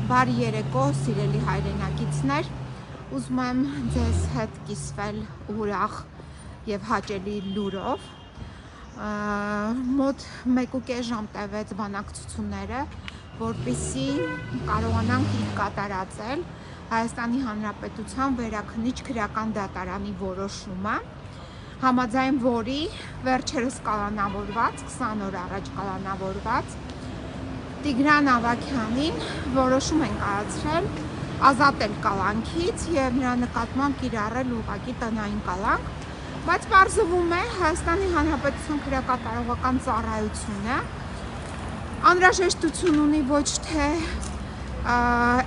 Բարի երեկո, սիրելի հայրենակիցներ, ուզում եմ ձեզ հետ կիսվել ուրախ և հաճելի լուրով։ Մոտ 1.5 ժամ տևեց բանակցությունները, որպեսզի կարողանանք իր կատարածել Հայաստանի Հանրապետության վերաքննիչ քրեական դատարանի որոշումը, համաձայն որի վերջերս կալանավորված, 20 օր առաջ կալանավորված Տիգրան Ավագյանին որոշում են կայացրել ազատել կալանքից և նրա նկատմամբ կիրառել ուղղակի տնային կալանք, բայց պարզվում է Հայաստանի Հանրապետության քրեակատարողական ծառայությունը անհրաժեշտություն ունի ոչ թե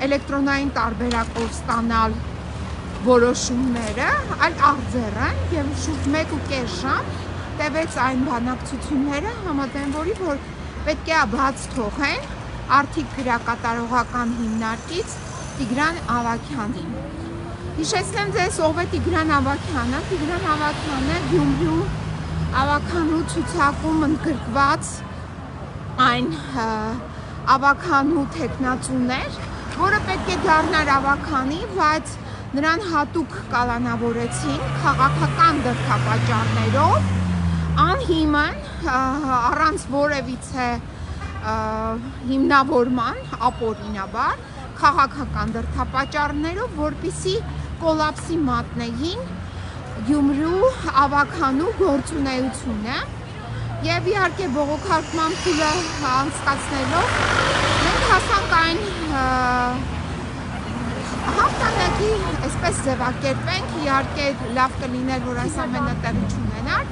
էլեկտրոնային տարբերակով ստանալ որոշումները, այլ աղձեռն և շուրջ 1.5 ժամ տևեց այն բանակցությունները, համաձայն որի որ պետք է բաց թողեն արդի քրեակատարողական հիմնարկից Տիգրան Ավագյանին։ Հիշեցնեմ ձեզ ով է Տիգրան Ավագյանը։ Տիգրան Ավագյանը Գյումրու ավագանու ցուցակում ընդգրկված այն ավագանու թեկնածուն էր, որը պետք է դառնար ավագանի, բայց նրան հատուկ կալանավորեցին քաղաքական դրդապատճառներով, անհիմն, առանց որևիցե հիմնավորման, ապօրինաբար, քաղաքական դրդապատճառներով, որպեսզի կոլապսի մատնեին Գյումրու ավագանու գործունեությունը և իհարկե բողոքարկման փուլը անցկացնելով մենք հասանք այն հաղթանակի, այսպես ձևակերպենք, իհարկե լավ կլիներ, որ այս ամենը տեղի չունենար,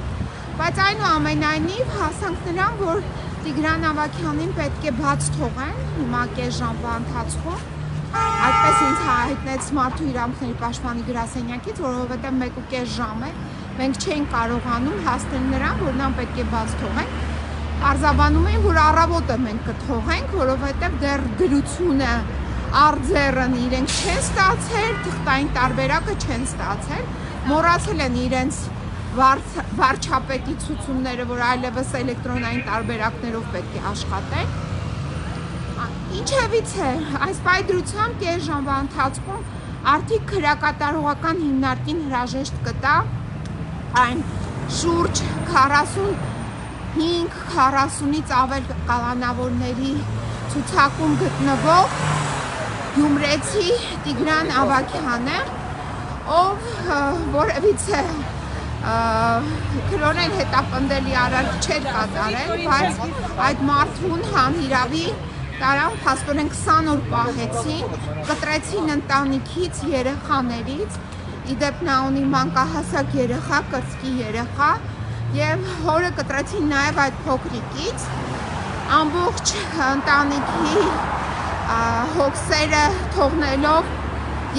բայց այնուամենայնիվ հասանք նրան, որ Տիգրան Ավագյանին պետք է բաց թողեն հիմա կես ժամվա ընթացքում, այդպես ինձ հայտնեց Մարդու իրավունքների պաշտպանի գրասենյակից, որովհետև 1.5 ժամ է, մենք չէինք կարողանում հասնել նրան, որ նրան պետք է բաց թողենք, պարզաբանում էին, որ առավոտը մենք կթողենք, որովհետև դեռ դրությունը արձեռն իրենք չեն ստացել, թղթային տարբերակը չեն ստացել, մոռացել են իրենց վարչապետի ցուցումները, որ այլևս էլեկտրոնային տարբերակներով պետք է աշխատեն։ Ինչևից է, այս պայդրությամբ կես ժամվա ընթացքում արդի քրեակատարողական հիմնարկին հրաժեշտ կտա այն շուրջ 45-40-ից ավել կալանավորների ցուցակում գտնվող գյումրեցի Տիգրան Ավագյանը, ով որևիցե քրորեն հետապնդելի արարք չէր կատարել, բայց այդ մարդուն հանիրավի տարան փաստորեն 20 օր պահեցին, կտրեցին ընտանիքից, երեխաներից, իդեպ նա ունի մանկահասակ երեխա, կրծքի երեխա և հորը կտրեցին նաև այդ փոքրիկից, ամբողջ ընտանիքի հոգսերը թողնելով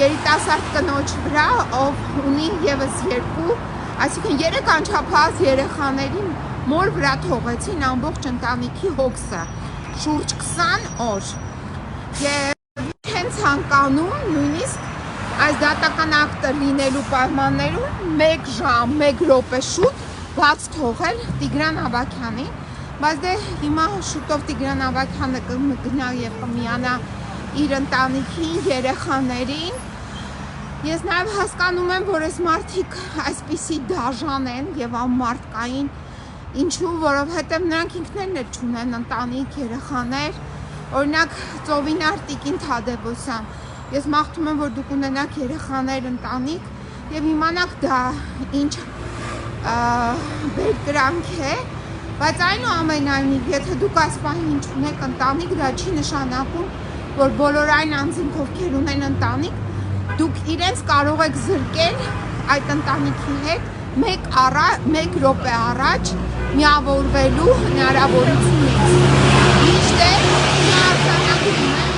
երիտասարդ կնոջ վրա, ով ունի ևս երկու, այսինքն 3 անչափահաս երեխաների մոր վրա թողեցին ամբողջ ընտանիքի հոգսը, շուրջ 20 օր և չեն ցանկանում նույնիսկ այս դատական ակտը լինելու պայմաններում 1 ժամ, 1 րոպե շուտ բաց թողել Տիգրան Ավագյանին, բայց դե հիմա շուտով Տիգրան Ավագյանը կգնա և կմիանա իր ընտանիքին, երեխաներին։ Ես նաև հասկանում եմ, որ այս մարդիկ այսպիսի դաժան են և անմարդկային, ինչու, որովհետև նրանք ինքներն էլ չունեն ընտանիք, երեխաներ, օրինակ ծովինար Տիկին Թադևոսյան, ես մաղթում եմ, որ դուք ունենաք երեխաներ, ընտանիք և իմանաք դա ինչ բերկրանք է, բայց այնուամենայնիվ, եթե դուք այս պահին չունեք ընտանիք, դա չի նշանակում, որ բոլոր այն անձինք, ովքեր ունեն ընտանիք, դուք իրենց կարող եք զրկել այդ ընտանիքի հետ 1 րոպե առաջ միավորվելու հնարավորությունից։ Մինչդեռ արձանագրում եմ,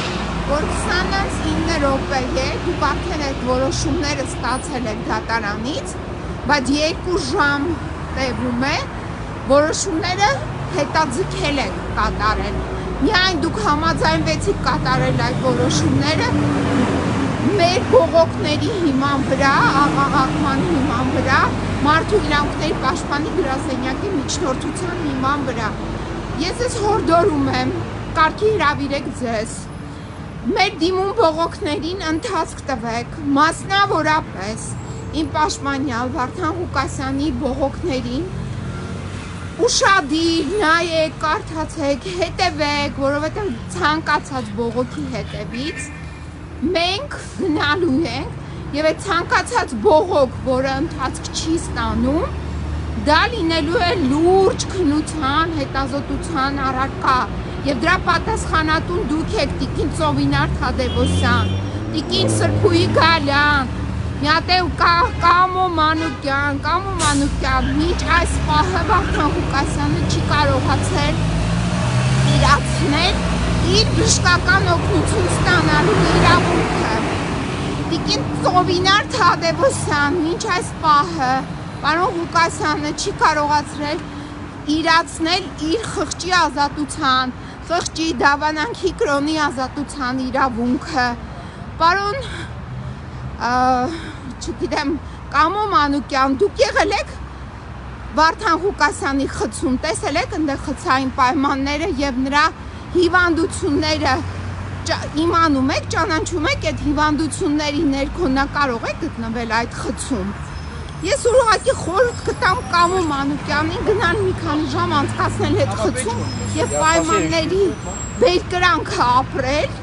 որ 29 րոպե է, դուք արդեն այդ որոշումները ստացել եք դատարանից, բայց 2 ժամ տևում է, որոշումները հետաձգել եք կատարել։ Միայն դուք համաձայնվեցիք կատարել այդ որոշումները մեր բողոքների հիման վրա, աղաղակման հիման վրա, Մարդու իրավունքների պաշտպանի գրասենյակի միջնորդության հիման վրա։ Ես ձեզ հորդորում եմ, կարգի հրավիրեք ձեզ, մեր դիմում բողոքներին ընթացք տվեք, մասնավորապես իմ պաշտպանյալ Վարդան Ղուկասյանի բողոքներին ուշադիր նայեք, կարդացեք, հետևեք, որովհետև ցանկացած բողոքի հետևից մենք գնալու ենք եւ այդ ցանկացած բողոք, որը ընթացք չի ստանում, դա լինելու է լուրջ քննության, հետազոտության առարկա եւ դրա պատասխանատուն դուք եք տիկին Ծովինար Թադևոսյան, տիկին Սրփուի Գալյան, մի հատ է Կամո Մանուկյան, մինչ այս պահը Վարդան Ղուկասյանը չի կարողացել իրացնել իր բժշկական օգնություն ստանալու իրավունքը։ Տիկին Ծովինար Թադևոսյան, մինչ այս պահը պարոն Ղուկասյանը չի կարողացրել իրացնել իր խղճի ազատության, խղճի դավանանքի կրոնի ազատության իրավունքը։ Պարոն, չգիտեմ, Կամո Մանուկյան, դուք եղել եք Վարդան Ղուկասյանի խցում, տեսել եք այնտեղ խցային պայմանները եւ նրա հիվանդությունները իմանում եք, ճանաչում եք այդ հիվանդությունների ներքո նա կարող է գտնվել այդ խցում։ Ես ուղղակի խորհուրդ կտամ Կամո Մանուկյանին գնալ մի քանի ժամ անցկացնել այդ խցում եւ պայմանների բերկրանքը ապրել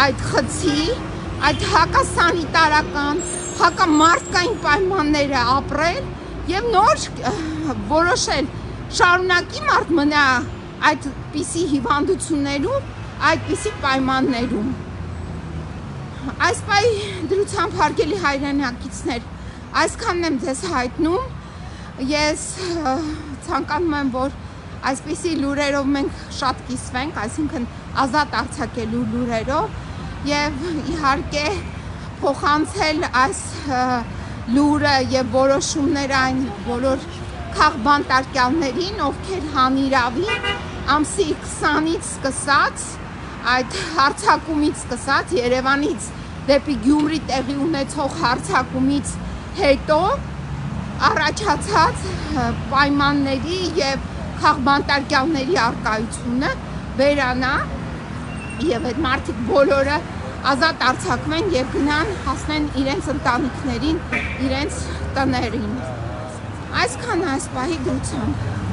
այդ խցի, այդ հակասանիտարական, հակամարտկային պայմանները ապրել եւ նոր որոշել շարունակի մարդ մնա այդպիսի հիվանդություններում, այդպիսի պայմաններում։ Այս պահի դրությամբ հարգելի հայրենակիցներ, այսքանն եմ ձեզ հայտնում, ես ցանկանում եմ, որ այսպիսի լուրերով մենք շատ կիսվենք, այսինքն ազատ արձակելու լուրերով եւ իհարկե փոխանցել այս լուրը եւ որոշումները այն բոլոր քաղբանտարկյալներին, ովքեր հանիրավի ամսի 20-ից սկսած, այդ հարձակումից սկսած, Երևանից դեպի Գյումրի տեղի ունեցող հարձակումից հետո առաջացած պայմանների եւ քաղբանտարկյալների արկայությունը վերանա եւ այդ մարդիկ բոլորը ազատ արձակվեն եւ գնան հասնեն իրենց ընտանիքներին, իրենց տներին։ Այսքան այս պահի դրությամբ։